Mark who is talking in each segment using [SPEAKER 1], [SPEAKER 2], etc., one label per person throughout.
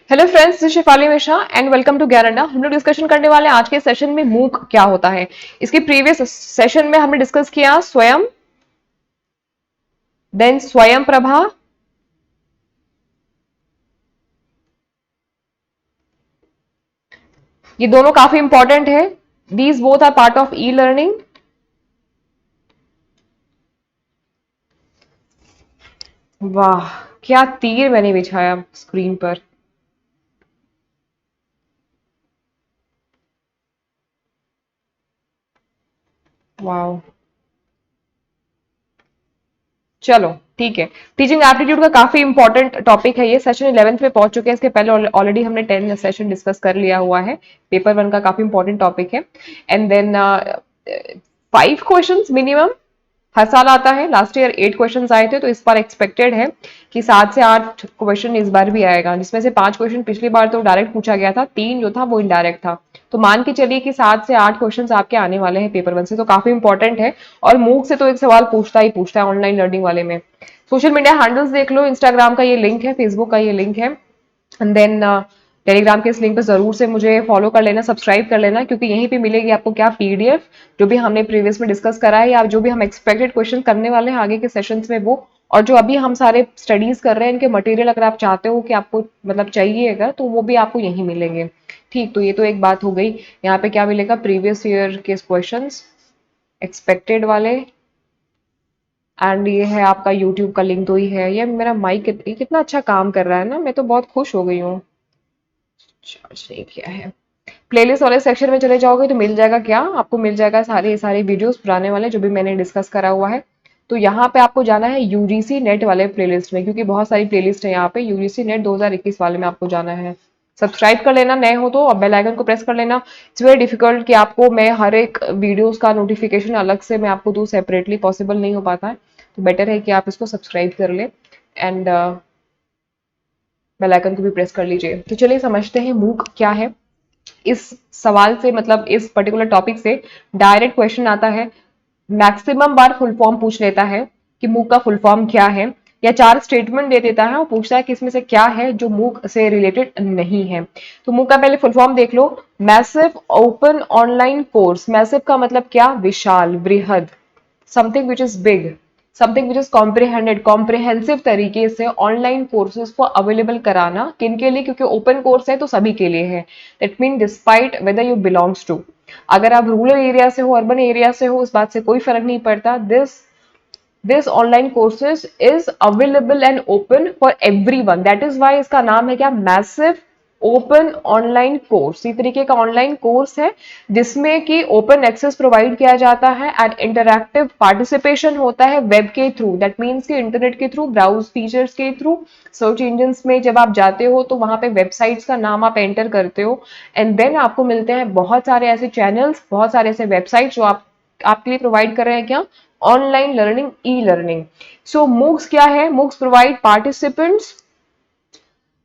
[SPEAKER 1] Hello friends, this Shefali Mishra and welcome to Gyan Adda. हम लोग discussion करने वाले हैं आज के सेशन में मूक क्या होता है। इसके प्रीवियस सेशन में हमने डिस्कस किया स्वयं, देन स्वयं प्रभा, ये दोनों काफी इंपॉर्टेंट है। These both are part of e learning. वाह, क्या तीर मैंने बिछाया स्क्रीन पर। वाह, चलो ठीक है। टीचिंग एप्टीट्यूड का काफी इंपॉर्टेंट टॉपिक है, ये सेशन 11th में पहुंच चुके हैं। इसके पहले ऑलरेडी हमने 10 सेशन डिस्कस कर लिया हुआ है। पेपर 1 का काफी इंपॉर्टेंट टॉपिक है। एंड देन 5 क्वेश्चंस मिनिमम हर साल आता है। लास्ट ईयर 8 क्वेश्चंस आए थे, तो इस बार एक्सपेक्टेड है कि 7 से 8 क्वेश्चन इस बार भी आएगा, जिसमें से 5 क्वेश्चन पिछली बार तो डायरेक्ट पूछा गया था, 3 जो था वो इनडायरेक्ट था। तो मान के चलिए कि 7 से 8 क्वेश्चंस आपके आने वाले हैं पेपर 1 से, तो काफी इंपॉर्टेंट है। और मूक से तो एक सवाल पूछता ही पूछता है ऑनलाइन लर्निंग वाले में। सोशल मीडिया हैंडल्स देख लो, इंस्टाग्राम का ये लिंक है, फेसबुक का ये लिंक है, एंड देन टेलीग्राम के इस लिंक पे जरूर से मुझे फॉलो कर लेना, सब्सक्राइब कर लेना, क्योंकि यहीं पे मिलेगी आपको क्या पीडीएफ, जो भी हमने प्रीवियस में डिस्कस करा है या जो भी हम एक्सपेक्टेड क्वेश्चन करने वाले हैं आगे के सेशंस में वो, और जो अभी हम सारे स्टडीज कर रहे हैं इनके मटेरियल अगर आप चाहते हो कि आपको मतलब चाहिएगा तो वो भी आपको यहीं मिलेंगे। ठीक, तो ये तो एक बात हो गई। यहाँ पे क्या मिलेगा, प्रीवियस ईयर के क्वेश्चन एक्सपेक्टेड वाले, एंड ये है आपका यूट्यूब का लिंक तो ही है। ये मेरा माइक कितना अच्छा काम कर रहा है ना, मैं तो बहुत खुश हो गई हूँ। चार्ज नहीं किया है। प्लेलिस्ट वाले सेक्शन में चले जाओगे तो मिल जाएगा, क्या आपको मिल जाएगा सारे सारे वीडियोस पुराने वाले जो भी मैंने डिस्कस करा हुआ है। तो यहाँ पे आपको जाना है यूजीसी नेट वाले प्लेलिस्ट में, क्योंकि बहुत सारी प्लेलिस्ट है यहाँ पे। यूजीसी नेट 2021 वाले में आपको जाना है। सब्सक्राइब कर लेना नए हो तो, और बेल आइकन को प्रेस कर लेना। इट्स वेरी डिफिकल्ट कि आपको मैं हर एक वीडियोस का नोटिफिकेशन अलग से मैं आपको दूं सेपरेटली, पॉसिबल नहीं हो पाता है। तो बेटर है कि आप इसको सब्सक्राइब कर ले एंड बेल आइकन को भी प्रेस कर लीजिए। तो चलिए समझते हैं मूक क्या है। इस सवाल से मतलब इस पर्टिकुलर टॉपिक से डायरेक्ट क्वेश्चन आता है। मैक्सिमम बार फुल फॉर्म पूछ लेता है कि मूक का फुल फॉर्म क्या है, या 4 स्टेटमेंट दे देता है और पूछता है कि इसमें से क्या है जो मूक से रिलेटेड नहीं है। तो मूक का पहले फुल फॉर्म देख लो। Massive open online course. Massive का मतलब क्या, विशाल, बृहद, something which is big, something which is comprehended, comprehensive तरीके से ऑनलाइन कोर्सेज को अवेलेबल कराना। किन के लिए, क्योंकि ओपन कोर्स है तो सभी के लिए है। That mean despite whether you belongs to, अगर आप रूरल एरिया से हो अर्बन एरिया से हो, उस बात से कोई फर्क नहीं पड़ता। This online courses is available and open for everyone. That is why इसका नाम है क्या, मैसिव ओपन ऑनलाइन कोर्स। इस तरीके का ऑनलाइन कोर्स है जिसमें कि ओपन एक्सेस प्रोवाइड किया जाता है एंड इंटरैक्टिव पार्टिसिपेशन होता है वेब के थ्रू। दैट मीन्स कि इंटरनेट के थ्रू, ब्राउज फीचर्स के थ्रू, सर्च इंजन में जब आप जाते हो तो वहां पे वेबसाइट्स का नाम आप एंटर करते हो, एंड देन आपको मिलते हैं बहुत सारे ऐसे चैनल्स, बहुत सारे ऐसे वेबसाइट जो आपके लिए प्रोवाइड कर रहे हैं क्या, ऑनलाइन लर्निंग, ई लर्निंग। सो मूक्स क्या है, मूक्स प्रोवाइड पार्टिसिपेंट्स,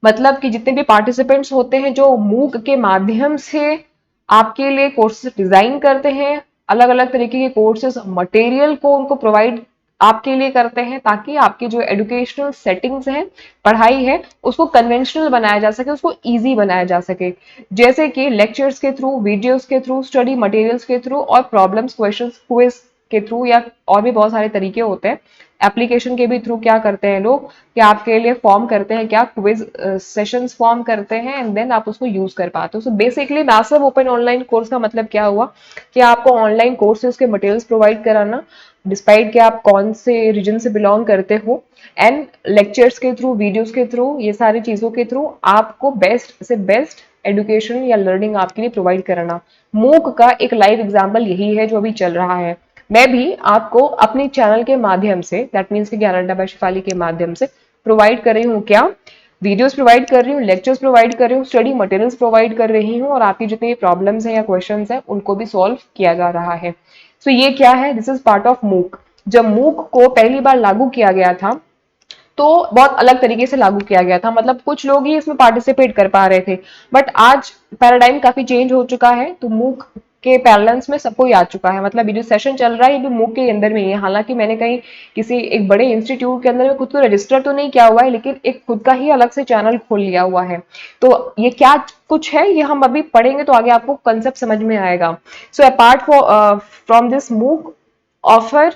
[SPEAKER 1] मतलब कि जितने भी पार्टिसिपेंट्स होते हैं जो मूक के माध्यम से आपके लिए कोर्सेज डिजाइन करते हैं, अलग अलग तरीके के कोर्सेज मटेरियल को उनको प्रोवाइड आपके लिए करते हैं, ताकि आपकी जो एजुकेशनल सेटिंग्स हैं, पढ़ाई है, उसको कन्वेंशनल बनाया जा सके, उसको इजी बनाया जा सके। जैसे कि लेक्चर्स के थ्रू, वीडियोस के थ्रू, स्टडी मटेरियल्स के थ्रू, और प्रॉब्लम्स, क्वेश्चंस, क्विज के थ्रू, या और भी बहुत सारे तरीके होते हैं। एप्लीकेशन के भी थ्रू क्या करते हैं लोग कि आपके लिए फॉर्म करते हैं क्या, क्विज सेशंस फॉर्म करते हैं, एंड देन आप उसको यूज कर पाते हो। So basically massive open online course का मतलब क्या हुआ कि आपको ऑनलाइन कोर्सेज के मटेरियल्स प्रोवाइड कराना, डिस्पाइट कि आप कौन से रीजन से बिलोंग करते हो, एंड लेक्चर्स के थ्रू, वीडियोस के थ्रू, ये सारी चीजों के थ्रू आपको बेस्ट से बेस्ट एजुकेशन या लर्निंग आपके लिए प्रोवाइड कराना। मूक का एक लाइव एग्जाम्पल यही है जो अभी चल रहा है। मैं भी आपको अपने चैनल के माध्यम से, दैट मीन्स कि ज्ञान अड्डा बाय शेफाली के माध्यम से प्रोवाइड कर रही हूँ क्या, वीडियोस प्रोवाइड कर रही हूँ, लेक्चर्स प्रोवाइड कर रही हूँ, स्टडी मटेरियल्स प्रोवाइड कर रही हूँ, और आपकी जितनी प्रॉब्लम्स हैं या क्वेश्चंस हैं उनको भी सॉल्व किया जा रहा है। सो ये क्या है, दिस इज पार्ट ऑफ मूक। जब मूक को पहली बार लागू किया गया था तो बहुत अलग तरीके से लागू किया गया था, मतलब कुछ लोग ही इसमें पार्टिसिपेट कर पा रहे थे। बट आज पैराडाइम काफी चेंज हो चुका है, तो मूक के पैरेलल्स में सबको ही आ चुका है। मतलब ये जो सेशन चल रहा है ये भी मूक के अंदर में ही है। हालांकि मैंने कहीं किसी एक बड़े इंस्टीट्यूट के अंदर में खुद को रजिस्टर तो नहीं किया हुआ है, लेकिन एक खुद का ही अलग से चैनल खोल लिया हुआ है। तो ये क्या कुछ है ये हम अभी पढ़ेंगे तो आगे आपको कंसेप्ट समझ में आएगा। सो अपार्ट फ्रॉम दिस मूक ऑफर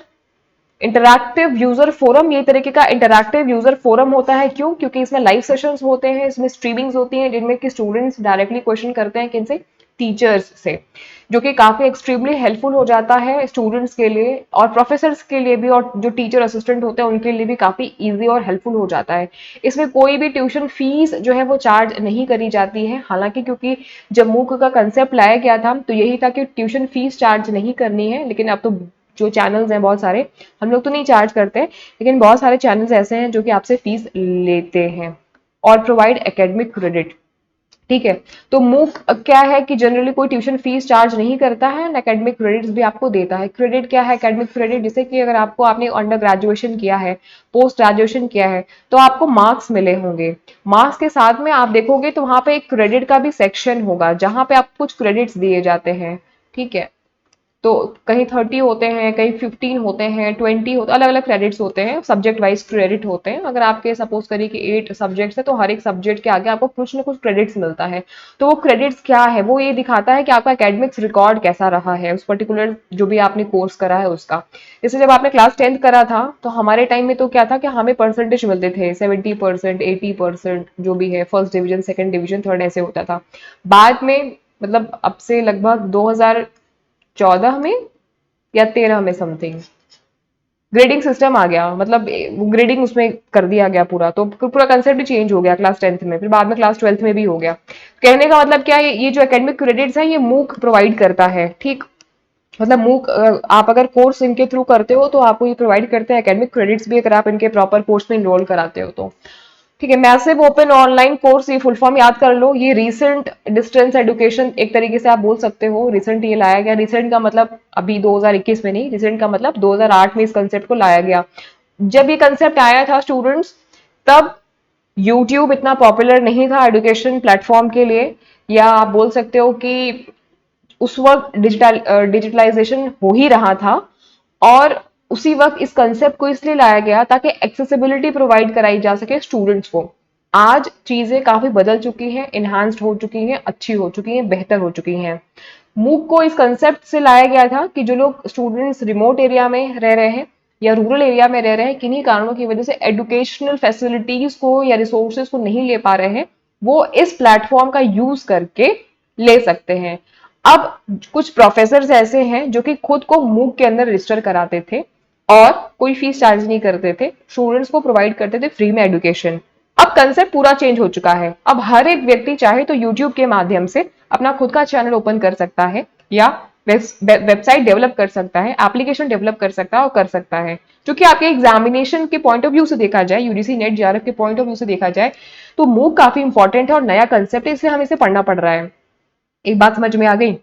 [SPEAKER 1] इंटरैक्टिव यूजर फोरम, ये तरीके का इंटरैक्टिव यूजर फोरम होता है। क्यों? क्योंकि इसमें लाइव सेशंस होते हैं, इसमें स्ट्रीमिंग्स होती हैं जिनमें कि स्टूडेंट्स डायरेक्टली क्वेश्चन करते हैं किनसे, टीचर्स से, जो कि काफी एक्सट्रीमली हेल्पफुल हो जाता है स्टूडेंट्स के लिए और प्रोफेसर्स के लिए भी, और जो टीचर असिस्टेंट होते हैं उनके लिए भी काफी इजी और हेल्पफुल हो जाता है। इसमें कोई भी ट्यूशन फीस जो है वो चार्ज नहीं करी जाती है। हालांकि क्योंकि जब मूक का कंसेप्ट लाया गया था तो यही था कि ट्यूशन फीस चार्ज नहीं करनी है, लेकिन अब तो जो चैनल्स हैं बहुत सारे, हम लोग तो नहीं चार्ज करते, लेकिन बहुत सारे चैनल्स ऐसे हैं जो कि आपसे फीस लेते हैं और प्रोवाइड एकेडमिक क्रेडिट। ठीक है, तो मूक क्या है कि जनरली कोई ट्यूशन फीस चार्ज नहीं करता है एंड एकेडमिक क्रेडिट्स भी आपको देता है। क्रेडिट क्या है? एकेडमिक क्रेडिट जैसे कि अगर आपको आपने अंडर ग्रेजुएशन किया है, पोस्ट ग्रेजुएशन किया है, तो आपको मार्क्स मिले होंगे। मार्क्स के साथ में आप देखोगे तो वहां पे एक क्रेडिट का भी सेक्शन होगा जहां पे आपको कुछ क्रेडिट्स दिए जाते हैं। ठीक है, तो कहीं 30 होते हैं, कहीं 15 होते हैं, 20 होते, अलग अलग क्रेडिट्स होते हैं, सब्जेक्ट वाइज क्रेडिट होते हैं। अगर आपके सपोज करिए कि 8 सब्जेक्ट्स है तो हर एक सब्जेक्ट के आगे आपको कुछ ना कुछ क्रेडिट्स मिलता है। तो वो क्रेडिट्स क्या है? वो ये दिखाता है कि आपका एकेडमिक्स रिकॉर्ड कैसा रहा है उस पर्टिकुलर जो भी आपने कोर्स करा है उसका। जैसे जब आपने क्लास 10th करा था तो हमारे टाइम में तो क्या था कि हमें परसेंटेज मिलते थे 70%, 80%, जो भी है, first division, second division, third, ऐसे होता था। बाद में मतलब अब से लगभग 2014 में या 13 में समथिंग ग्रेडिंग सिस्टम आ गया। मतलब ग्रेडिंग उसमें कर दिया गया पूरा, तो पूरा कंसेप्ट ही चेंज हो गया क्लास 10th में, फिर बाद में क्लास 12th में भी हो गया। कहने का मतलब क्या है, ये जो एकेडमिक क्रेडिट्स है ये मूक प्रोवाइड करता है। ठीक, मतलब मूक आप अगर कोर्स इनके थ्रू करते हो तो आपको ये प्रोवाइड करते हैं एकेडमिक क्रेडिट्स भी, अगर आप इनके प्रॉपर कोर्स में इनरोल कराते हो तो। ठीक है, मैसिव ओपन ऑनलाइन कोर्स, ये फुल फॉर्म याद कर लो। ये रिसेंट डिस्टेंस एजुकेशन एक तरीके से आप बोल सकते हो। रिसेंट ये लाया गया, रिसेंट का मतलब अभी 2021 में नहीं, रिसेंट का मतलब 2008 में इस कंसेप्ट को लाया गया। जब ये कंसेप्ट आया था स्टूडेंट्स, तब यूट्यूब इतना पॉपुलर नहीं था एजुकेशन प्लेटफॉर्म के लिए, या आप बोल सकते हो कि उस वक्त डिजिटलाइजेशन हो ही रहा था। और उसी वक्त इस कंसेप्ट को इसलिए लाया गया ताकि एक्सेसिबिलिटी प्रोवाइड कराई जा सके स्टूडेंट्स को। आज चीजें काफी बदल चुकी हैं, इन्हांस्ड हो चुकी हैं, अच्छी हो चुकी हैं, बेहतर हो चुकी हैं। मूक को इस कंसेप्ट से लाया गया था कि जो लोग स्टूडेंट्स रिमोट एरिया में रह रहे हैं या रूरल एरिया में रह रहे हैं, किन्हीं कारणों की वजह से एजुकेशनल फैसिलिटीज को या रिसोर्सेज को नहीं ले पा रहे हैं, वो इस प्लेटफॉर्म का यूज करके ले सकते हैं। अब कुछ प्रोफेसर ऐसे हैं जो कि खुद को मूक के अंदर रजिस्टर कराते थे और कोई फीस चार्ज नहीं करते थे, स्टूडेंट्स को प्रोवाइड करते थे फ्री में एजुकेशन। अब कंसेप्ट पूरा चेंज हो चुका है। अब हर एक व्यक्ति चाहे तो यूट्यूब के माध्यम से अपना खुद का चैनल ओपन कर सकता है या वेबसाइट डेवलप कर सकता है, एप्लीकेशन डेवलप कर सकता है और कर सकता है। क्योंकि आपके एग्जामिनेशन के पॉइंट ऑफ व्यू से देखा जाए, यूजीसी नेट जेआरएफ के पॉइंट ऑफ व्यू से देखा जाए, तो मूक काफी इंपॉर्टेंट है और नया कंसेप्ट है, इसलिए हमें इसे पढ़ना पड़ रहा है। एक बात समझ में आ गई?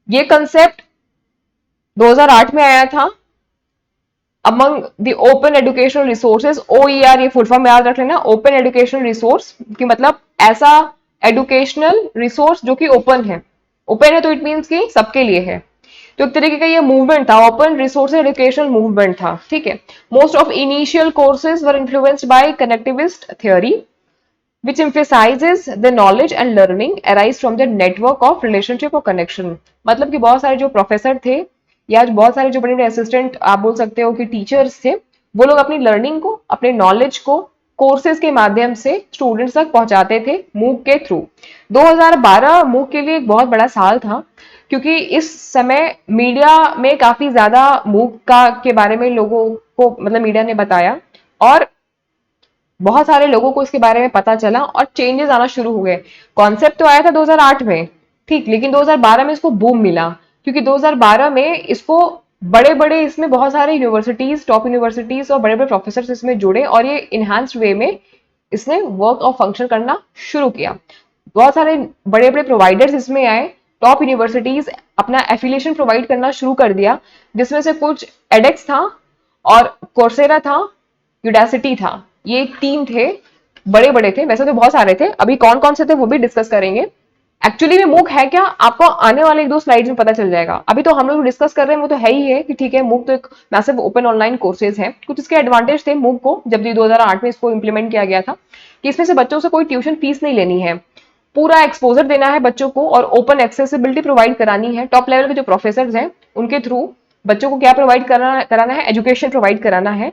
[SPEAKER 1] ये कंसेप्ट 2008 में आया था among the open educational resources, OER, ये फुल फॉर्म याद रख लेना। ओपन एजुकेशनल रिसोर्स की मतलब ऐसा एजुकेशनल रिसोर्स जो कि ओपन है। ओपन है तो इट मीन्स कि सबके लिए है। तो एक तरीके का ये मूवमेंट था, ओपन रिसोर्स एजुकेशनल मूवमेंट था। ठीक है, most of initial courses were influenced by connectivist theory which emphasizes the knowledge and learning arise from the network of relationship or connection। मतलब कि बहुत सारे जो प्रोफेसर थे या बहुत सारे जो बड़े बड़े असिस्टेंट आप बोल सकते हो कि टीचर्स थे, वो लोग अपनी लर्निंग को, अपने नॉलेज को कोर्सेज के माध्यम से स्टूडेंट्स तक पहुंचाते थे मूक के थ्रू। 2012 मूक के लिए एक बहुत बड़ा साल था क्योंकि इस समय मीडिया में काफी ज्यादा मूक का के बारे में लोगों को, मतलब मीडिया ने बताया और बहुत सारे लोगों को इसके बारे में पता चला और चेंजेस आना शुरू हो गए। कॉन्सेप्ट तो आया था 2008 में, ठीक, लेकिन 2012 में इसको बूम मिला क्योंकि 2012 में इसको बड़े बड़े, इसमें बहुत सारे यूनिवर्सिटीज, टॉप यूनिवर्सिटीज और बड़े बड़े प्रोफेसर इसमें जुड़े और ये इनहांस्ड वे में इसने वर्क और फंक्शन करना शुरू किया। बहुत सारे बड़े बड़े प्रोवाइडर्स इसमें आए, टॉप यूनिवर्सिटीज अपना एफिलिएशन प्रोवाइड करना शुरू कर दिया, जिसमें से कुछ एडेक्स था और कोर्सेरा था, यूडासिटी था। ये 3 थे, बड़े बड़े थे, वैसे तो बहुत सारे थे, अभी कौन कौन से थे वो भी डिस्कस करेंगे। एक्चुअली में मूक है क्या, आपको आने वाले एक दो स्लाइड्स में पता चल जाएगा। अभी तो हम लोग डिस्कस कर रहे हैं वो तो है ही है कि ठीक है, मूक तो एक मैसिव ओपन ऑनलाइन कोर्सेज है। कुछ इसके एडवांटेज थे मूक को, जब ये 2008 में इसको इंप्लीमेंट किया गया था, कि इसमें से बच्चों से कोई ट्यूशन फीस नहीं लेनी है, पूरा एक्सपोजर देना है बच्चों को और ओपन एक्सेसिबिलिटी प्रोवाइड करानी है। टॉप लेवल के जो प्रोफेसर हैं उनके थ्रू बच्चों को क्या प्रोवाइड कराना है, एजुकेशन प्रोवाइड कराना है।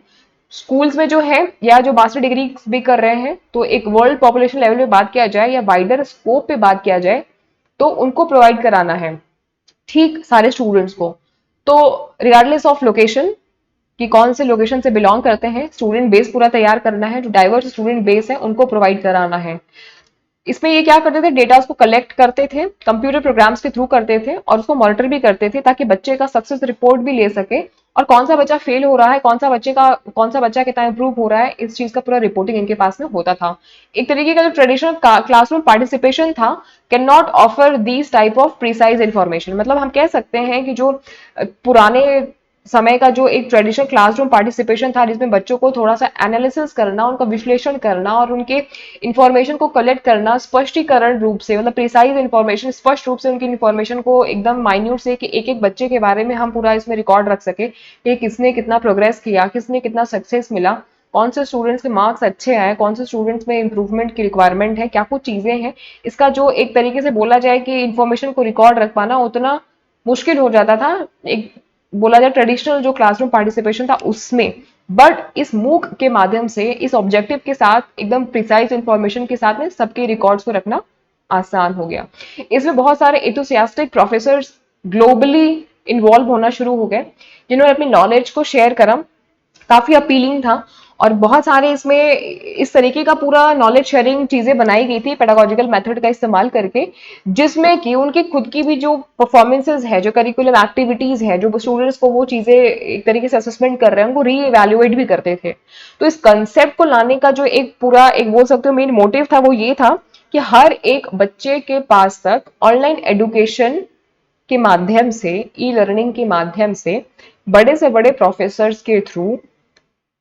[SPEAKER 1] स्कूल्स में जो है या जो मास्टर डिग्री भी कर रहे हैं, तो एक वर्ल्ड पॉपुलेशन लेवल पे बात किया जाए या वाइडर स्कोप पे बात किया जाए, तो उनको प्रोवाइड कराना है, ठीक, सारे स्टूडेंट्स को। तो रिगार्डलेस ऑफ लोकेशन कि कौन से लोकेशन से बिलोंग करते हैं, स्टूडेंट बेस पूरा तैयार करना है, जो डाइवर्स स्टूडेंट बेस है उनको प्रोवाइड कराना है। इसमें ये क्या करते थे, डेटा को कलेक्ट करते थे, कंप्यूटर प्रोग्राम्स के थ्रू करते थे और उसको मॉनिटर भी करते थे, ताकि बच्चे का सक्सेस रिपोर्ट भी ले सके और कौन सा बच्चा फेल हो रहा है, कौन सा बच्चा कितना इंप्रूव हो रहा है, इस चीज का पूरा रिपोर्टिंग इनके पास में होता था। एक तरीके का जो ट्रेडिशनल क्लासरूम पार्टिसिपेशन था, can not offer these type of precise information. मतलब हम कह सकते हैं कि जो पुराने समय का जो एक ट्रेडिशनल क्लासरूम पार्टिसिपेशन था, जिसमें बच्चों को थोड़ा सा एनालिसिस करना, उनका विश्लेषण करना और उनके इंफॉर्मेशन को कलेक्ट करना स्पष्टीकरण रूप से, मतलब प्रिसाइज इंफॉर्मेशन, स्पष्ट रूप से उनकी इंफॉर्मेशन को एकदम माइन्यूट से, कि एक एक बच्चे के बारे में हम पूरा इसमें रिकॉर्ड रख सके कि किसने कितना प्रोग्रेस किया, किसने कितना सक्सेस मिला, कौन से स्टूडेंट्स के मार्क्स अच्छे आए, कौन से स्टूडेंट्स में इंप्रूवमेंट की रिक्वायरमेंट है, क्या कुछ चीजें हैं। इसका जो एक तरीके से बोला जाए कि इंफॉर्मेशन को रिकॉर्ड रख पाना उतना मुश्किल हो जाता था, एक बोला जाए ट्रेडिशनल जो क्लासरूम पार्टिसिपेशन था उसमें। बट इस मूक के माध्यम से, इस ऑब्जेक्टिव के साथ, एकदम प्रिसाइज इंफॉर्मेशन के साथ में सबके रिकॉर्ड्स को रखना आसान हो गया। इसमें बहुत सारे एंथुसियास्टिक प्रोफेसर्स ग्लोबली इन्वॉल्व होना शुरू हो गए, जिन्होंने अपनी नॉलेज को शेयर करा, काफी अपीलिंग था। और बहुत सारे इसमें इस तरीके का पूरा नॉलेज शेयरिंग चीजें बनाई गई थी पेडागोजिकल मेथड का इस्तेमाल करके, जिसमें कि उनकी खुद की भी जो परफॉर्मेंसेज है, जो करिकुलम एक्टिविटीज है, जो स्टूडेंट्स को वो चीजें एक तरीके से असेसमेंट कर रहे हैं, उनको री इवेल्युएट भी करते थे। तो इस कंसेप्ट को लाने का जो एक पूरा एक बोल सकते हो मेन मोटिव था, वो ये था कि हर एक बच्चे के पास तक ऑनलाइन एडुकेशन के माध्यम से, ई लर्निंग के माध्यम से, बड़े से बड़े प्रोफेसर्स के थ्रू,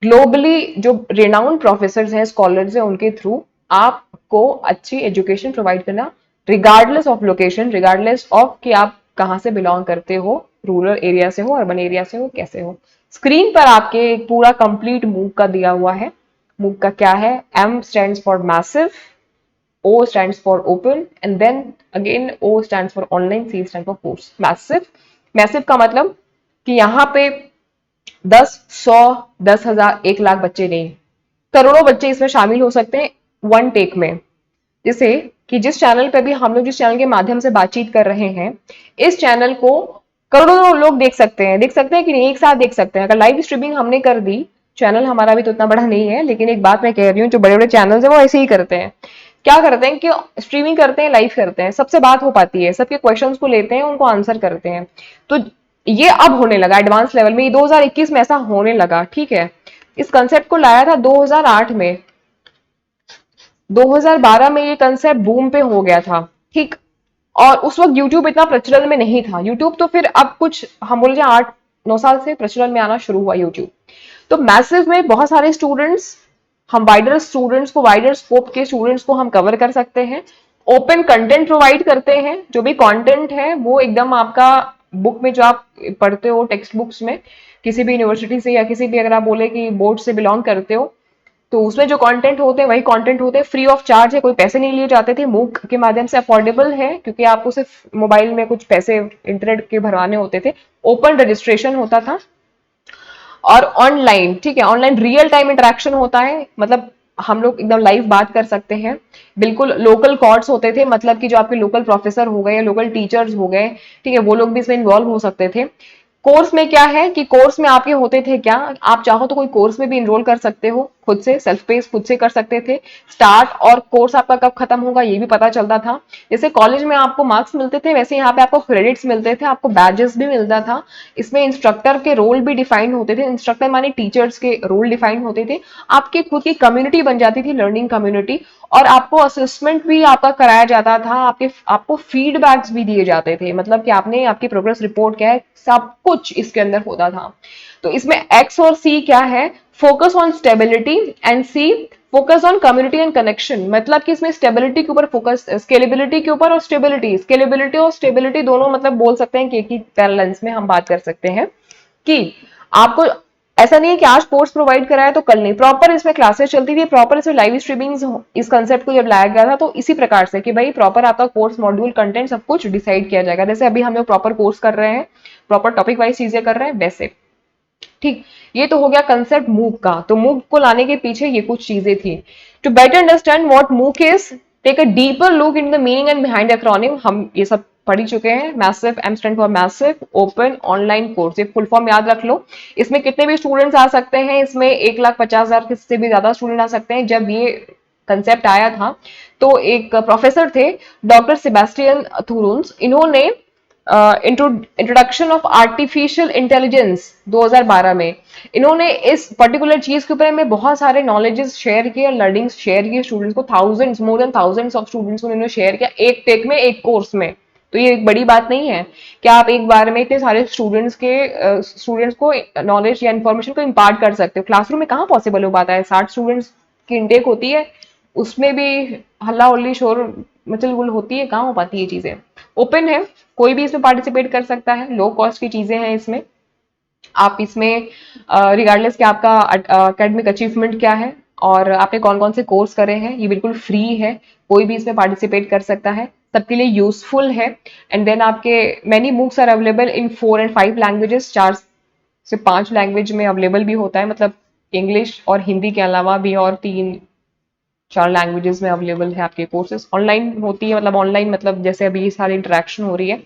[SPEAKER 1] ग्लोबली जो रिनाउंड प्रोफेसर्स हैं, स्कॉलर्स हैं, उनके थ्रू आपको अच्छी एजुकेशन प्रोवाइड करना, regardless of location, regardless of कि आप कहाँ से बिलोंग करते हो, रूरल एरिया से हो, अर्बन एरिया से हो, कैसे हो। स्क्रीन पर आपके एक पूरा कंप्लीट मूक का दिया हुआ है। मूक का क्या है, M stands for massive, O stands for open, and then again O stands for online, C stands for course. Massive, massive का मतलब कि यहाँ पे 10, 100, 10,000, 1 लाख बच्चे नहीं, करोड़ों बच्चे इसमें शामिल हो सकते हैं वन टेक में। जैसे कि जिस चैनल पे भी हम लोग, जिस चैनल के माध्यम से बातचीत कर रहे हैं, इस चैनल को करोड़ों लोग देख सकते हैं कि नहीं, एक साथ देख सकते हैं। अगर लाइव स्ट्रीमिंग हमने कर दी, चैनल हमारा भी तो उतना बड़ा नहीं है, लेकिन एक बात मैं कह रही हूँ, जो बड़े बड़े चैनल्स हैं वो ऐसे ही करते हैं। क्या करते हैं कि स्ट्रीमिंग करते हैं, लाइव करते हैं, सबसे बात हो पाती है, सबके क्वेश्चंस को लेते हैं, उनको आंसर करते हैं। तो ये अब होने लगा एडवांस लेवल में, ये 2021 में ऐसा होने लगा, ठीक है। इस कंसेप्ट को लाया था 2008 में, 2012 में ये कंसेप्ट बूम पे हो गया था, ठीक। और उस वक्त यूट्यूब इतना प्रचलन में नहीं था। यूट्यूब तो फिर अब कुछ हम बोल जाए 8-9 साल से प्रचलन में आना शुरू हुआ यूट्यूब। तो मैसिव में बहुत सारे स्टूडेंट्स, हम वाइडर स्कोप के स्टूडेंट्स को हम कवर कर सकते हैं। ओपन कंटेंट प्रोवाइड करते हैं, जो भी कंटेंट है वो एकदम आपका बुक में जो आप पढ़ते हो, टेक्स्ट बुक्स में, किसी भी यूनिवर्सिटी से या किसी भी, अगर आप बोले कि बोर्ड से बिलोंग करते हो, तो उसमें जो कंटेंट होते हैं वही कंटेंट होते हैं, फ्री ऑफ चार्ज है, कोई पैसे नहीं लिए जाते थे। मूक के माध्यम से अफोर्डेबल है, क्योंकि आपको सिर्फ मोबाइल में कुछ पैसे इंटरनेट के भरवाने होते थे। ओपन रजिस्ट्रेशन होता था और ऑनलाइन, ठीक है, ऑनलाइन रियल टाइम इंटरेक्शन होता है, मतलब हम लोग एकदम लाइव बात कर सकते हैं। बिल्कुल लोकल कॉर्ड्स होते थे, मतलब कि जो आपके लोकल प्रोफेसर हो गए या लोकल टीचर्स हो गए, ठीक है, वो लोग भी इसमें इन्वॉल्व हो सकते थे। कोर्स में क्या है कि कोर्स में आपके होते थे क्या, आप चाहो तो कोई कोर्स में भी इनरोल कर सकते हो, खुद से सेल्फ पेस खुद से कर सकते थे। स्टार्ट और कोर्स आपका कब खत्म होगा ये भी पता चलता था। जैसे कॉलेज में आपको मार्क्स मिलते थे, वैसे यहाँ पे आपको क्रेडिट्स मिलते थे, आपको बैजेस भी मिलता था। इसमें इंस्ट्रक्टर के रोल भी डिफाइन होते थे, इंस्ट्रक्टर माने टीचर्स के रोल डिफाइन होते थे। आपकी खुद की कम्युनिटी बन जाती थी, लर्निंग कम्युनिटी, और आपको असेसमेंट भी आपका कराया जाता था, आपको फीडबैक्स भी दिए जाते थे, मतलब कि आपने आपकी प्रोग्रेस रिपोर्ट क्या है, सब कुछ इसके अंदर होता था। तो इसमें एक्स और सी क्या है, focus on stability, and C focus on community and connection. मतलब कि इसमें स्टेबिलिटी के ऊपर फोकस, स्केलेबिलिटी के ऊपर और स्टेबिलिटी और स्टेबिलिटी दोनों मतलब बोल सकते हैं कि एक ही पैरेलल्स में हम बात कर सकते हैं कि आपको ऐसा नहीं है कि आज कोर्स प्रोवाइड कराया तो कल नहीं, प्रॉपर इसमें क्लासेस चलती थी, प्रॉपर इसमें लाइव स्ट्रीमिंग, इस कंसेप्ट को जब लाया गया था तो इसी प्रकार से कि भाई प्रॉपर आपका कोर्स मॉड्यूल कंटेंट सब कुछ डिसाइड किया जाएगा। जैसे अभी हम लोग प्रॉपर कोर्स कर रहे हैं, प्रॉपर टॉपिक वाइज चीजें कर रहे हैं वैसे। ठीक, ये तो हो गया कंसेप्ट मूक का। तो मूक को लाने के पीछे ये कुछ चीजें थी। To better understand what MOOC is, take a deeper look in the meaning and behind acronym. हम ये सब पढ़ ही चुके हैं। Massive, M stand for massive open online course, ये फुल फॉर्म याद रख लो। इसमें कितने भी स्टूडेंट्स आ सकते हैं, इसमें 1,50,000 से भी ज्यादा स्टूडेंट आ सकते हैं। जब ये कंसेप्ट आया था तो एक प्रोफेसर थे डॉक्टर सेबेस्टियन थुरुन्स, इन्होंने इंट्रोडक्शन ऑफ आर्टिफिशियल इंटेलिजेंस 2012 में इन्होंने इस पर्टिकुलर चीज के ऊपर में बहुत सारे नॉलेजेस शेयर किए, लर्निंग्स शेयर किए स्टूडेंट्स को, thousands, more than thousands of students को इन्होंने शेयर किया एक टेक में, एक कोर्स में। तो ये एक बड़ी बात नहीं है कि आप एक बार में इतने सारे स्टूडेंट्स को नॉलेज या इंफॉर्मेशन को इम्पार्ट कर सकते हो। क्लासरूम में कहाँ पॉसिबल हो पाता है, 60 स्टूडेंट्स की इनटेक होती है, उसमें भी हल्ला उल्ली शोर मचल गुल होती है, कहाँ हो पाती है चीजें। ओपन है, कोई भी इसमें पार्टिसिपेट कर सकता है, लो कॉस्ट की चीजें हैं इसमें। आप इसमें रिगार्डलेस कि आपका एकेडमिक अचीवमेंट क्या है और आपने कौन कौन से कोर्स करे हैं, ये बिल्कुल फ्री है, कोई भी इसमें पार्टिसिपेट कर सकता है, सबके लिए यूजफुल है। एंड देन आपके many MOOCs are available in 4 and 5 languages, 4 से 5 लैंग्वेज में अवेलेबल भी होता है, मतलब इंग्लिश और हिंदी के अलावा भी और 3-4 लैंग्वेजेस में अवेलेबल है आपके कोर्सेज। ऑनलाइन होती है, मतलब ऑनलाइन मतलब जैसे अभी सारी इंटरेक्शन हो रही है,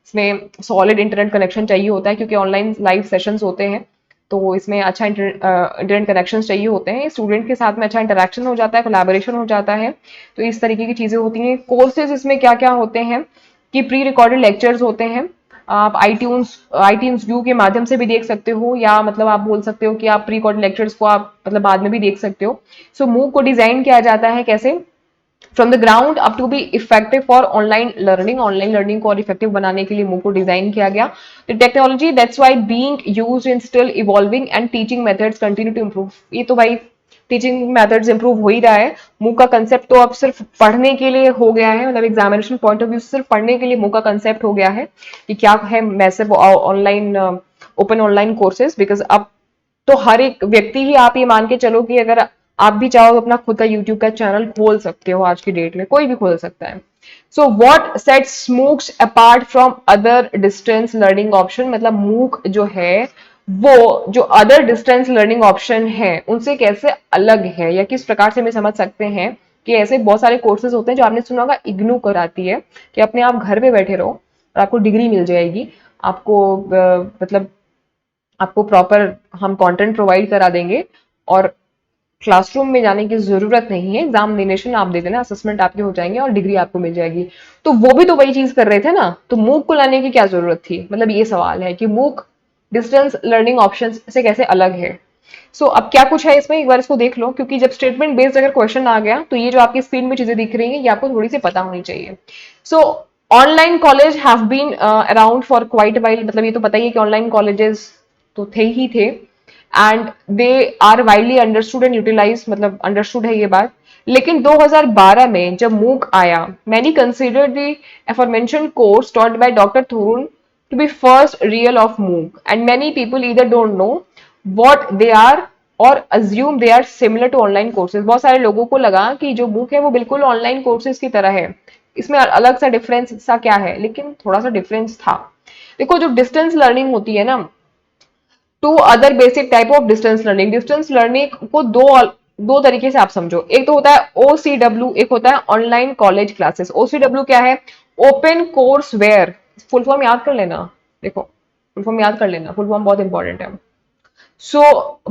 [SPEAKER 1] इसमें सॉलिड इंटरनेट कनेक्शन चाहिए होता है क्योंकि ऑनलाइन लाइव सेशंस होते हैं, तो इसमें अच्छा इंटरनेट कनेक्शन चाहिए होते हैं, स्टूडेंट के साथ में अच्छा इंटरेक्शन हो जाता है, कोलैबोरेशन हो जाता है, तो इस तरीके की चीजें होती हैं। कोर्सेज इसमें क्या क्या होते हैं कि प्री रिकॉर्डेड लेक्चर्स होते हैं, आप आईट्यून्स व्यू के माध्यम से भी देख सकते हो, या मतलब आप बोल सकते हो कि आप प्री रिकॉर्डेड लेक्चर्स को आप मतलब बाद में भी देख सकते हो। सो मूक को डिजाइन किया जाता है कैसे, from the ground up to be effective for online learning को और इफेक्टिव बनाने के लिए मूक को डिजाइन किया गया। The technology that's why being used in still evolving and teaching methods continue to improve. ये तो भाई टीचिंग मेथड्स इंप्रूव हो ही रहा है। मूक का कंसेप्ट तो अब सिर्फ पढ़ने के लिए हो गया है, मतलब एग्जामिनेशन पॉइंट ऑफ व्यू से सिर्फ पढ़ने के लिए मूक का कंसेप्ट हो गया है कि क्या है massive online open online courses. Because अब तो हर एक व्यक्ति ही, आप ये मान के चलो कि अगर आप भी चाहो तो अपना खुद का यूट्यूब का चैनल खोल सकते हो, आज की डेट में कोई भी खोल सकता है। So what sets MOOCs apart from other distance learning option, मतलब मूक जो है वो जो अदर डिस्टेंस लर्निंग ऑप्शन है उनसे कैसे अलग है, या किस प्रकार से हमें समझ सकते हैं कि ऐसे बहुत सारे कोर्सेज होते हैं जो आपने सुना होगा इग्नू कराती है कि अपने आप घर पे बैठे रहो और आपको डिग्री मिल जाएगी, आपको मतलब आपको प्रॉपर हम कंटेंट प्रोवाइड करा देंगे और क्लासरूम में जाने की जरूरत नहीं है, एग्जामिनेशन आप दे देना, असेसमेंट आपके हो जाएंगे और डिग्री आपको मिल जाएगी। तो वो भी तो वही चीज कर रहे थे ना, तो मूक को लाने की क्या जरूरत थी, मतलब ये सवाल है कि मूक डिस्टेंस लर्निंग ऑप्शन से कैसे अलग है। सो अब क्या कुछ है इसमें, एक बार इसको देख लो, क्योंकि जब स्टेटमेंट बेस्ड अगर क्वेश्चन आ गया तो ये जो आपकी स्क्रीन में चीजें दिख रही हैं ये आपको थोड़ी सी पता होनी चाहिए। So online college have been around for quite while, मतलब ये तो पता ही है कि ऑनलाइन कॉलेजेस तो थे ही थे, and they are widely understood and utilize, मतलब अंडरस्टूड है ये बात। लेकिन 2012 में जब मूक आया, many consider the aforementioned course taught by doctor Thrun to be first real of MOOC, and many people either don't know what they are और assume they are similar to online courses। बहुत सारे लोगों को लगा कि जो MOOC है वो बिल्कुल ऑनलाइन कोर्सेज की तरह है, इसमें अलग सा डिफरेंस सा क्या है, लेकिन थोड़ा सा डिफरेंस था। देखो जो डिस्टेंस लर्निंग होती है ना, two other basic type of distance learning को दो तरीके से आप समझो। एक तो होता है OCW, एक होता है ऑनलाइन कॉलेज क्लासेस। OCW क्या है, open courseware, full form याद कर लेना, देखो फुल फॉर्म याद कर लेना, फुल फॉर्म बहुत इंपॉर्टेंट है। सो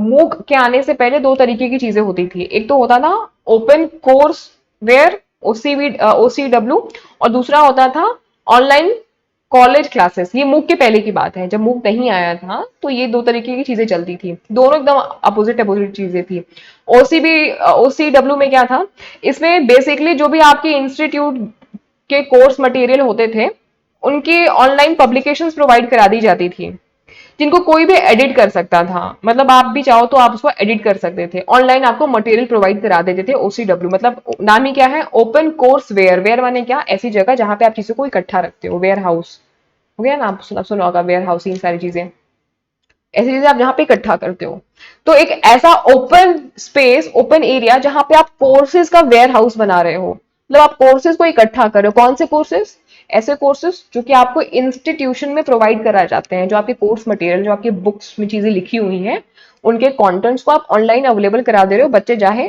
[SPEAKER 1] मूक के आने से पहले दो तरीके की चीजें होती थी, एक तो होता था ओपन कोर्स वेयर OCW, और दूसरा होता था ऑनलाइन कॉलेज क्लासेस। ये मूक के पहले की बात है, जब मूक नहीं आया था तो ये दो तरीके की चीजें चलती थी, दोनों एकदम अपोजिट चीजें थी। OCW में क्या था, इसमें बेसिकली जो भी आपके इंस्टीट्यूट के कोर्स मटेरियल होते थे उनकी ऑनलाइन पब्लिकेशंस प्रोवाइड करा दी जाती थी। जिनको कोई भी एडिट कर सकता था, मतलब आप भी चाहो तो आप उसको एडिट कर सकते थे। ऑनलाइन आपको मटेरियल प्रोवाइड करा देते थे ओसीडब्ल्यू, मतलब नाम ही क्या है, ओपन कोर्स वेयर। वेयर माने क्या, ऐसी जगह जहां पे आप चीजों को इकट्ठा रखते हो, वेयर हाउस हो गया ना, आप सुना होगा वेयर हाउसिंग, सारी चीजें ऐसी चीजें आप जहां पे इकट्ठा करते हो। तो एक ऐसा ओपन स्पेस, ओपन एरिया जहां पे आप कोर्सेज का वेयर हाउस बना रहे हो, मतलब आप कोर्सेज को इकट्ठा कर रहे हो। कौन से कोर्सेज, ऐसे कोर्सेज जो कि आपको इंस्टीट्यूशन में प्रोवाइड कराए जाते हैं, जो आपके कोर्स मटेरियल, जो आपकी बुक्स में चीजें लिखी हुई हैं, उनके कंटेंट्स को आप ऑनलाइन अवेलेबल करा दे रहे हो। बच्चे चाहे,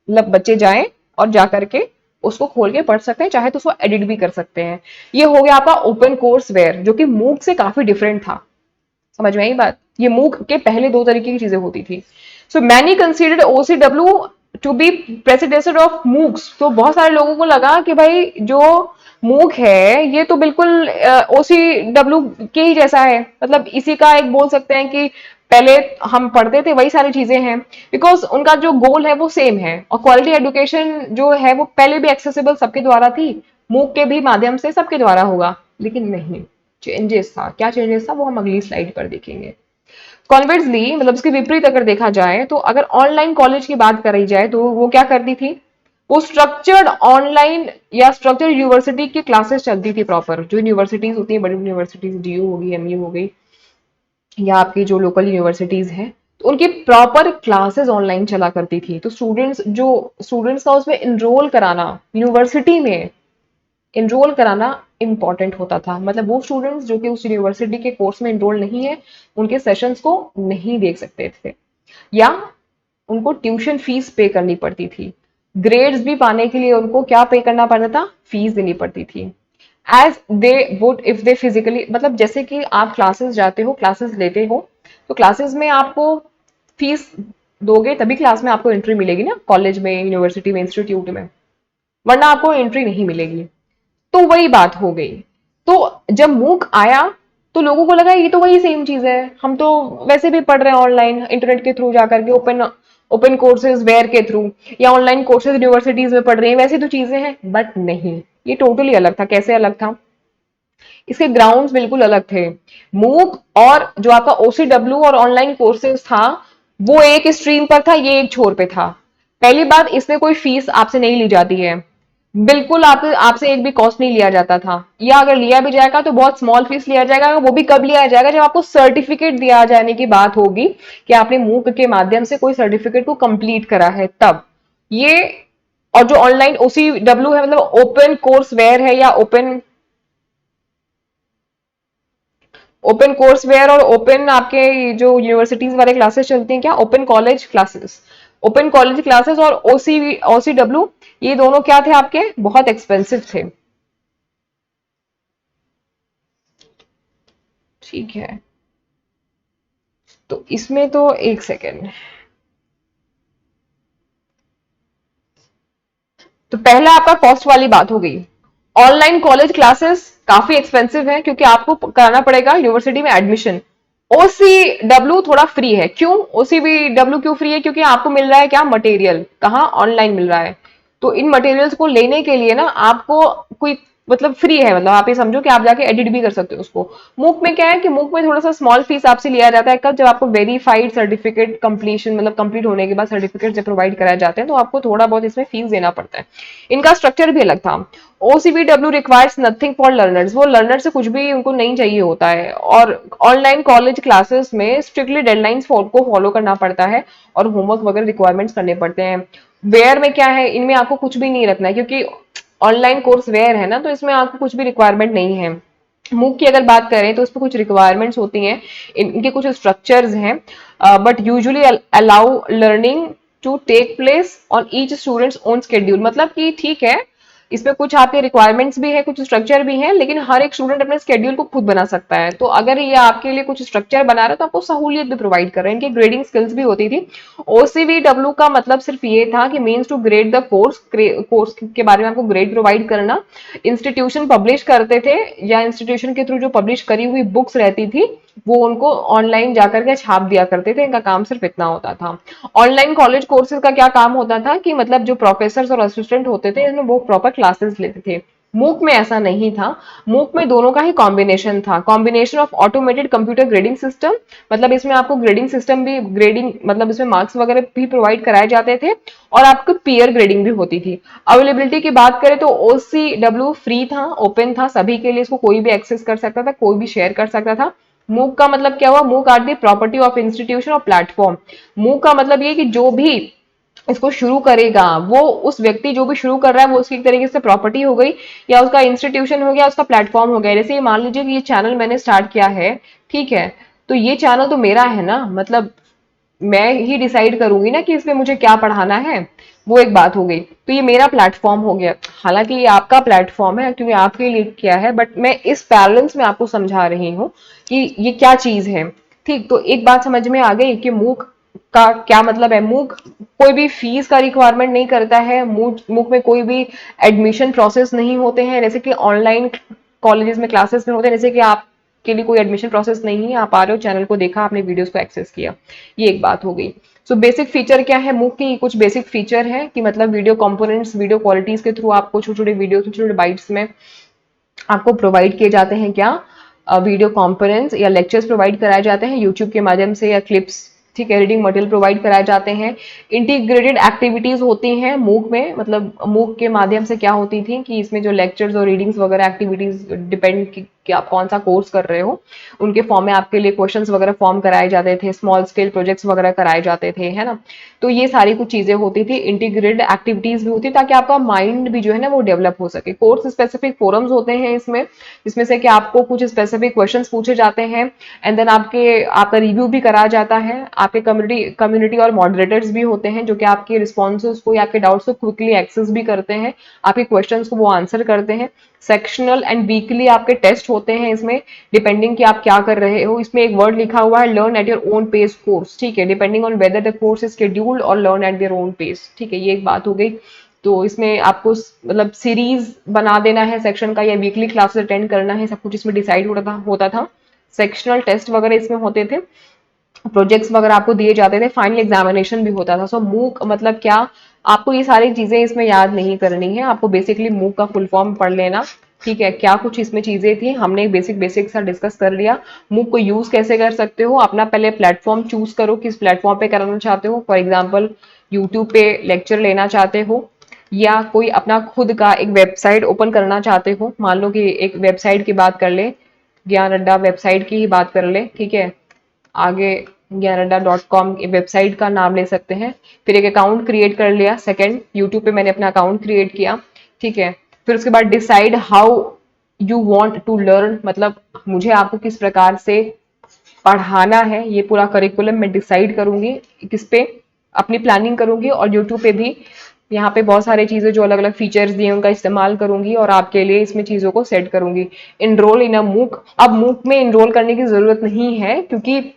[SPEAKER 1] मतलब बच्चे जाएं और जा करके उसको खोल के पढ़ सकते हैं, चाहे तो उसको एडिट भी कर सकते हैं। ये हो गया आपका ओपन कोर्स वेयर, जो कि मूक से काफी डिफरेंट था। समझ में आई बात, ये मूक के पहले दो तरीके की चीजें होती थी। So many considered OCW to be प्रेसिडेंसर ऑफ मूक्स। तो बहुत सारे लोगों को लगा कि भाई जो मूक है ये तो बिल्कुल ओसीडब्ल्यू के ही जैसा है, मतलब इसी का एक बोल सकते हैं कि पहले हम पढ़ते थे वही सारी चीजें हैं, बिकॉज उनका जो गोल है वो सेम है, और क्वालिटी एजुकेशन जो है वो पहले भी एक्सेसिबल सबके द्वारा थी, मूक के भी माध्यम से सबके द्वारा होगा। लेकिन नहीं, चेंजेस था। क्या चेंजेस था वो हम अगली स्लाइड पर देखेंगे। कॉन्वर्सली, मतलब इसके विपरीत अगर देखा जाए, तो अगर ऑनलाइन कॉलेज की बात करी जाए तो वो क्या करती थी, वो स्ट्रक्चर्ड ऑनलाइन या स्ट्रक्चर्ड यूनिवर्सिटी की क्लासेस चलती थी प्रॉपर। जो यूनिवर्सिटीज होती है, बड़ी यूनिवर्सिटीज, डीयू होगी, एमयू हो गई, या आपकी जो लोकल यूनिवर्सिटीज हैं, तो उनकी प्रॉपर क्लासेस ऑनलाइन चला करती थी। तो स्टूडेंट्स का उसमें इनरोल कराना, यूनिवर्सिटी में इनरोल कराना इंपॉर्टेंट होता था। मतलब वो स्टूडेंट्स जो कि उस यूनिवर्सिटी के कोर्स में इनरोल नहीं है, उनके सेशंस को नहीं देख सकते थे, या उनको ट्यूशन फीस पे करनी पड़ती थी। ग्रेड्स भी पाने के लिए उनको क्या पे करना पड़ता था, फीस देनी पड़ती थी। As they would if they physically, मतलब जैसे कि आप क्लासेस जाते हो, क्लासेस लेते हो, तो क्लासेस में आपको फीस दोगे तभी क्लास में आपको एंट्री मिलेगी ना, कॉलेज में, यूनिवर्सिटी में, इंस्टीट्यूट में, वरना आपको एंट्री नहीं मिलेगी। तो वही बात हो गई। तो जब मूक आया तो लोगों को लगा ये तो वही सेम चीज है, हम तो वैसे भी पढ़ रहे हैं ऑनलाइन, इंटरनेट के थ्रू जाकर के, ओपन ओपन कोर्सेज वेयर के थ्रू, या ऑनलाइन कोर्सेज यूनिवर्सिटीज में पढ़ रहे हैं, वैसे तो चीजें हैं। बट नहीं, ये टोटली अलग था। कैसे अलग था, इसके ग्राउंड्स बिल्कुल अलग थे। मूक और जो आपका ओसीडब्ल्यू और ऑनलाइन कोर्सेज था, वो एक स्ट्रीम पर था, ये एक छोर पे था। पहली बात, इसमें कोई फीस आपसे नहीं ली जाती है, बिल्कुल आप आपसे एक भी कॉस्ट नहीं लिया जाता था, या अगर लिया भी जाएगा तो बहुत स्मॉल फीस लिया जाएगा। वो भी कब लिया जाएगा, जब आपको सर्टिफिकेट दिया जाने की बात होगी कि आपने मूक के माध्यम से कोई सर्टिफिकेट को कंप्लीट करा है, तब ये। और जो ऑनलाइन ओसीडब्ल्यू है, मतलब ओपन कोर्स वेयर है, या ओपन ओपन कोर्स वेयर, और ओपन आपके जो यूनिवर्सिटीज वाले क्लासेस चलती हैं, क्या, open college classes, open college classes और ओसीडब्ल्यू, ये दोनों क्या थे आपके, बहुत एक्सपेंसिव थे। ठीक है, तो इसमें तो एक सेकेंड, तो पहला आपका कॉस्ट वाली बात हो गई। ऑनलाइन कॉलेज क्लासेस काफी एक्सपेंसिव है, क्योंकि आपको कराना पड़ेगा यूनिवर्सिटी में एडमिशन। ओसीडब्ल्यू थोड़ा फ्री है। क्यों ओसीडब्ल्यू क्यों फ्री है, क्योंकि आपको मिल रहा है क्या, मटेरियल, कहाँ, ऑनलाइन मिल रहा है। तो इन मटेरियल्स को लेने के लिए ना आपको कोई, मतलब फ्री है, मतलब आप ये समझो कि आप जाके एडिट भी कर सकते हो उसको। मूक में क्या है कि मूक में थोड़ा सा स्मॉल फीस आपसे लिया जाता है, कब, जब आपको वेरीफाइड सर्टिफिकेट कंप्लीशन, मतलब कंप्लीट होने के बाद सर्टिफिकेट जब प्रोवाइड कराए जाते हैं, तो आपको थोड़ा बहुत इसमें फीस देना पड़ता है। इनका स्ट्रक्चर भी अलग था। ओसीबीडब्ल्यू रिक्वायर्स नथिंग फॉर लर्नर्स, वो लर्नर से कुछ भी उनको नहीं चाहिए होता है। और ऑनलाइन कॉलेज क्लासेस में स्ट्रिक्टली डेडलाइंस को फॉलो करना पड़ता है, और होमवर्क वगैरह रिक्वायरमेंट्स करने पड़ते हैं। वेयर में क्या है, इनमें आपको कुछ भी नहीं रखना है, क्योंकि ऑनलाइन कोर्स वेयर है ना, तो इसमें आपको कुछ भी रिक्वायरमेंट नहीं है। मूक की अगर बात करें तो उस पर कुछ रिक्वायरमेंट्स होती हैं, इनके कुछ स्ट्रक्चर्स हैं, but usually allow learning to take place on each students own schedule. मतलब कि ठीक है, इसमें कुछ आपके रिक्वायरमेंट्स भी है, कुछ स्ट्रक्चर भी है, लेकिन हर एक स्टूडेंट अपने स्केड्यूल को खुद बना सकता है। तो अगर ये आपके लिए कुछ स्ट्रक्चर बना रहा है तो आपको सहूलियत भी प्रोवाइड कर रहे हैं। इनकी ग्रेडिंग स्किल्स भी होती थी। ओसीवीडब्ल्यू का मतलब सिर्फ ये था कि means to grade the course के बारे में आपको ग्रेड प्रोवाइड करना। इंस्टीट्यूशन पब्लिश करते थे, या इंस्टीट्यूशन के थ्रू जो पब्लिश करी हुई बुक्स रहती थी वो उनको ऑनलाइन जाकर के छाप दिया करते थे। इनका काम सिर्फ इतना होता था। ऑनलाइन कॉलेज कोर्सेज का क्या काम होता था कि मतलब जो प्रोफेसर और असिस्टेंट होते थे इसमें वो प्रॉपर क्लासेस लेते थे। मूक में ऐसा नहीं था। मूक में दोनों का ही कॉम्बिनेशन था, combination of automated computer grading system, मतलब इसमें आपको ग्रेडिंग सिस्टम भी, ग्रेडिंग मतलब इसमें मार्क्स वगैरह भी प्रोवाइड कराए जाते थे, और आपको पीयर ग्रेडिंग भी होती थी। अवेलेबिलिटी की बात करें तो OCW फ्री था, ओपन था सभी के लिए, इसको कोई भी एक्सेस कर सकता था, कोई भी शेयर कर सकता था। मूक का मतलब क्या हुआ, MOOC are the property of institution और प्लेटफॉर्म। मूक का मतलब ये कि जो भी इसको शुरू करेगा, वो उस व्यक्ति जो भी शुरू कर रहा है वो उसकी एक तरीके से प्रॉपर्टी हो गई, या उसका इंस्टीट्यूशन हो गया, उसका प्लेटफॉर्म हो गया। जैसे ये मान लीजिए कि ये चैनल मैंने स्टार्ट किया है, ठीक है, तो ये चैनल तो मेरा है ना, मतलब मैं ही डिसाइड करूंगी ना कि इसमें मुझे क्या पढ़ाना है, वो एक बात हो गई। तो ये मेरा प्लेटफॉर्म हो गया, हालांकि ये आपका प्लेटफॉर्म है क्योंकि आपके लिए किया है, बट मैं इस बैलेंस में आपको समझा रही हूँ कि ये क्या चीज है। ठीक, तो एक बात समझ में आ गई कि मूक का क्या मतलब है। मूक कोई भी फीस का रिक्वायरमेंट नहीं करता है, मूक में कोई भी एडमिशन प्रोसेस नहीं होते हैं, जैसे कि ऑनलाइन कॉलेजेस में क्लासेस में होते हैं, जैसे कि आप के लिए कोई एडमिशन प्रोसेस नहीं है, आप आ रहे हो, चैनल को देखा, आपने वीडियोस को एक्सेस किया, ये एक बात हो गई। सो बेसिक फीचर क्या है मूक की, कुछ बेसिक फीचर है कि मतलब वीडियो कंपोनेंट्स, वीडियो क्वालिटीज के थ्रू आपको छोटे छोटे वीडियो, छोटे छोटे बाइट्स में आपको प्रोवाइड किए जाते हैं क्या, वीडियो कंपोनेंट्स या लेक्चर्स प्रोवाइड कराए जाते हैं यूट्यूब के माध्यम से, या क्लिप्स, ठीक है, रीडिंग मटेरियल प्रोवाइड कराए जाते हैं। इंटीग्रेटेड एक्टिविटीज होती हैं मूक में, मतलब मूक के माध्यम से क्या होती थी कि इसमें जो लेक्चर्स और रीडिंग्स वगैरह एक्टिविटीज डिपेंड कि आप कौन सा कोर्स कर रहे हो, उनके फॉर्म में आपके लिए क्वेश्चंस वगैरह फॉर्म कराए जाते थे, स्मॉल स्केल प्रोजेक्ट्स वगैरह कराए जाते थे, है ना। तो ये सारी कुछ चीजें होती थी, इंटीग्रेटेड एक्टिविटीज भी होती ताकि आपका माइंड भी जो है ना वो डेवलप हो सके। कोर्स स्पेसिफिक फोरम्स होते हैं इसमें, जिसमें से कि आपको कुछ स्पेसिफिक क्वेश्चंस पूछे जाते हैं, एंड देन आपका रिव्यू भी कराया जाता है। आपके कम्युनिटी कम्युनिटी और मॉडरेटर्स भी होते हैं जो कि आपके रिस्पॉन्सेज को या आपके डाउट्स को क्विकली एक्सेस भी करते हैं, आपके क्वेश्चंस को वो आंसर करते हैं। सेक्शनल एंड वीकली आपके टेस्ट होते हैं इसमें, डिपेंडिंग कि आप क्या कर रहे हो। इसमें एक वर्ड लिखा हुआ है, learn at your own pace course, ठीक है, depending on whether the course is scheduled और learn at their own pace, ठीक है, ये एक बात हो गई। तो इसमें आपको मतलब सीरीज बना देना है सेक्शन का, या वीकली क्लासेस अटेंड करना है, सब कुछ इसमें डिसाइड होता था। सेक्शनल टेस्ट वगैरह इसमें होते थे, प्रोजेक्ट्स वगैरह आपको दिए जाते थे, फाइनल एग्जामिनेशन भी होता था। सो मूक मतलब क्या, आपको ये सारी चीजें इसमें याद नहीं करनी है, आपको बेसिकली मूक का फुल फॉर्म पढ़ लेना, ठीक है। क्या कुछ इसमें चीजें थी हमने बेसिक बेसिक सा डिस्कस कर लिया। मूक को यूज कैसे कर सकते हो, अपना पहले प्लेटफॉर्म चूज करो, किस प्लेटफॉर्म पे कराना चाहते हो। फॉर एग्जाम्पल यूट्यूब पे लेक्चर लेना चाहते हो, या कोई अपना खुद का एक वेबसाइट ओपन करना चाहते हो। मान लो कि एक वेबसाइट की बात कर ले, ज्ञान अड्डा वेबसाइट की ही बात कर ले, ठीक है, आगे ज्ञानअड्डा.com वेबसाइट का नाम ले सकते हैं। फिर एक अकाउंट क्रिएट कर लिया, सेकंड यूट्यूब पे मैंने अपना अकाउंट क्रिएट किया, ठीक है। फिर उसके बाद decide how you want to learn, मतलब मुझे आपको किस प्रकार से पढ़ाना है, ये पूरा करिकुलम मैं डिसाइड करूंगी, किस पे अपनी प्लानिंग करूंगी, और यूट्यूब पे भी यहाँ पे बहुत सारी चीजें जो अलग अलग फीचर्स दिए उनका इस्तेमाल करूंगी, और आपके लिए इसमें चीजों को सेट करूंगी। इनरोल इन अ मूक, अब मूक में इनरोल करने की जरूरत नहीं है, क्योंकि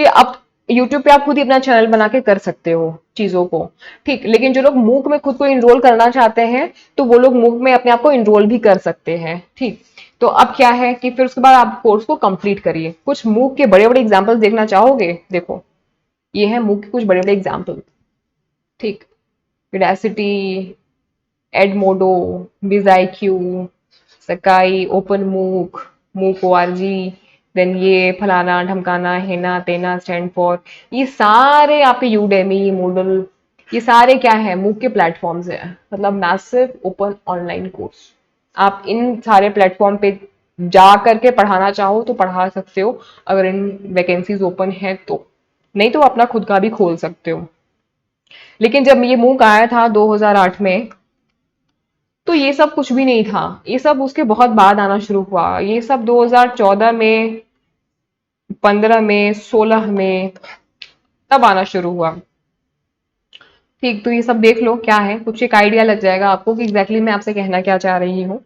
[SPEAKER 1] अब यूट्यूब पे आप खुद ही अपना चैनल बना के कर सकते हो चीजों को, ठीक। लेकिन जो लोग मूक में खुद को इनरोल करना चाहते हैं, तो वो लोग मूक में अपने आप को इनरोल भी कर सकते हैं, ठीक। तो अब क्या है कि फिर उसके बाद आप कोर्स को कंप्लीट करिए। कुछ मूक के बड़े बड़े एग्जाम्पल्स देखना चाहोगे, देखो ये है मूक के कुछ बड़े बड़े एग्जाम्पल, ठीक। विडासिटी, एडमोडो, विजाईक्यू, सकाई, ओपन मूक, मूक ओआरजी, देन ये फलाना ढमकाना, हेना तेना, स्टैंड फॉर, ये सारे आपके यूडेमी, मूडल, ये सारे क्या है मूक के प्लेटफॉर्म्स है, मतलब मैसिव ओपन ऑनलाइन कोर्स। आप इन सारे प्लेटफॉर्म पे जा करके पढ़ाना चाहो तो पढ़ा सकते हो, अगर इन वैकेंसीज ओपन है तो, नहीं तो अपना खुद का भी खोल सकते हो। लेकिन जब ये मूक आया था 2008 में, तो ये सब कुछ भी नहीं था, ये सब उसके बहुत बाद आना शुरू हुआ, ये सब 2014 में, 15 में, 16 में तब आना शुरू हुआ, ठीक। तो ये सब देख लो क्या है, कुछ एक आइडिया लग जाएगा आपको कि एग्जैक्टली मैं आपसे कहना क्या चाह रही हूँ।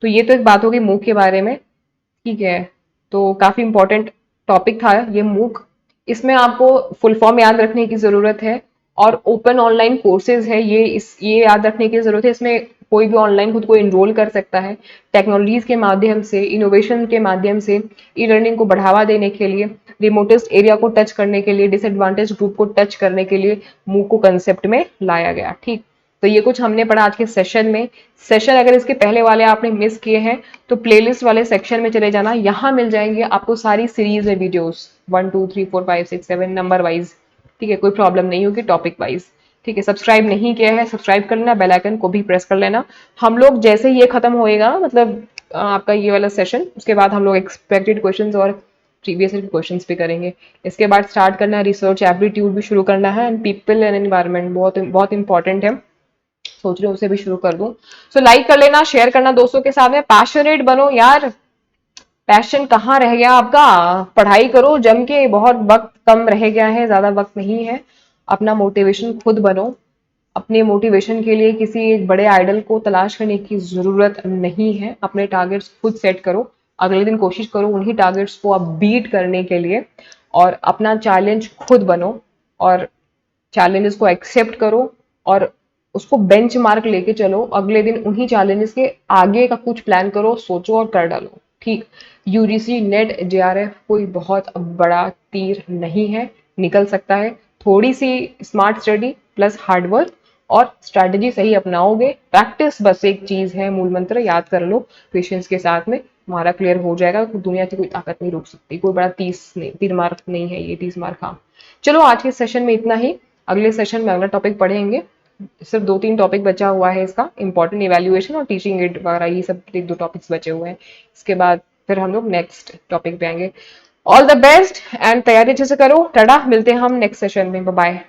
[SPEAKER 1] तो ये तो एक बात होगी मूक के बारे में, ठीक है। तो काफी इंपॉर्टेंट टॉपिक था ये मूक, इसमें आपको फुल फॉर्म याद रखने की जरूरत है, और ओपन ऑनलाइन कोर्सेज है ये याद रखने की जरूरत है। इसमें कोई भी ऑनलाइन खुद को इनरोल कर सकता है, टेक्नोलॉजीज के माध्यम से, इनोवेशन के माध्यम से, ई लर्निंग को बढ़ावा देने के लिए, रिमोटेस्ट एरिया को टच करने के लिए, डिसएडवांटेज ग्रुप को टच करने के लिए मूक को कंसेप्ट में लाया गया, ठीक। तो ये कुछ हमने पढ़ा आज के सेशन में। सेशन अगर इसके पहले वाले आपने मिस किए हैं तो प्लेलिस्ट वाले सेक्शन में चले जाना, यहाँ मिल जाएंगे आपको सारी सीरीज में वीडियोस 1 2 3 4 5 6 7 नंबर वाइज। ठीक है, कोई प्रॉब्लम नहीं होगी टॉपिक वाइज। ठीक है, सब्सक्राइब नहीं किया है सब्सक्राइब कर लेना, बेल आइकन को भी प्रेस कर लेना। हम लोग जैसे ही ये खत्म होएगा, मतलब आपका ये वाला सेशन, उसके बाद हम लोग एक्सपेक्टेड क्वेश्चंस और प्रीवियस क्वेश्चंस भी करेंगे। इसके बाद स्टार्ट करना है रिसर्च एप्टीट्यूड भी शुरू करना है, एंड पीपल एंड एनवायरनमेंट बहुत बहुत इंपॉर्टेंट है, सोच रही हूँ उसे भी शुरू कर दूं। सो लाइक कर लेना, शेयर करना दोस्तों के साथ में, पैशनेट बनो यार। पैशन कहाँ रह गया आपका, पढ़ाई करो जम के, बहुत वक्त कम रह गया है, ज्यादा वक्त नहीं है। अपना मोटिवेशन खुद बनो, अपने मोटिवेशन के लिए किसी एक बड़े आइडल को तलाश करने की जरूरत नहीं है। अपने टारगेट्स खुद सेट करो, अगले दिन कोशिश करो उन्हीं टारगेट्स को आप बीट करने के लिए, और अपना चैलेंज खुद बनो, और चैलेंजेस को एक्सेप्ट करो, और उसको बेंच मार्क लेके चलो। अगले दिन उन्हीं चैलेंजेस के आगे का कुछ प्लान करो, सोचो और कर डालो। ठीक, यूजीसी नेट जेआरएफ कोई बहुत बड़ा तीर नहीं है, निकल सकता है। थोड़ी सी स्मार्ट स्टडी प्लस हार्डवर्क और स्ट्रैटेजी सही अपनाओगे, प्रैक्टिस बस एक चीज है, मूल मंत्र याद कर लो, पेशेंस के साथ में तुम्हारा क्लियर हो जाएगा। दुनिया की कोई ताकत नहीं रोक सकती, कोई बड़ा 30 मार्क नहीं है ये, 30 मार्क। हाँ, चलो आज के सेशन में इतना ही। अगले सेशन में अगला टॉपिक पढ़ेंगे, सिर्फ 2 3 टॉपिक बचा हुआ है इसका, इंपॉर्टेंट इवैल्यूएशन और टीचिंग एड वगैरह, ये सब 1 2 टॉपिक्स बचे हुए हैं। इसके बाद फिर हम लोग नेक्स्ट टॉपिक पे आएंगे। ऑल द बेस्ट एंड तैयारी अच्छे से करो। टाटा, मिलते हैं हम नेक्स्ट सेशन में, बाय बाय।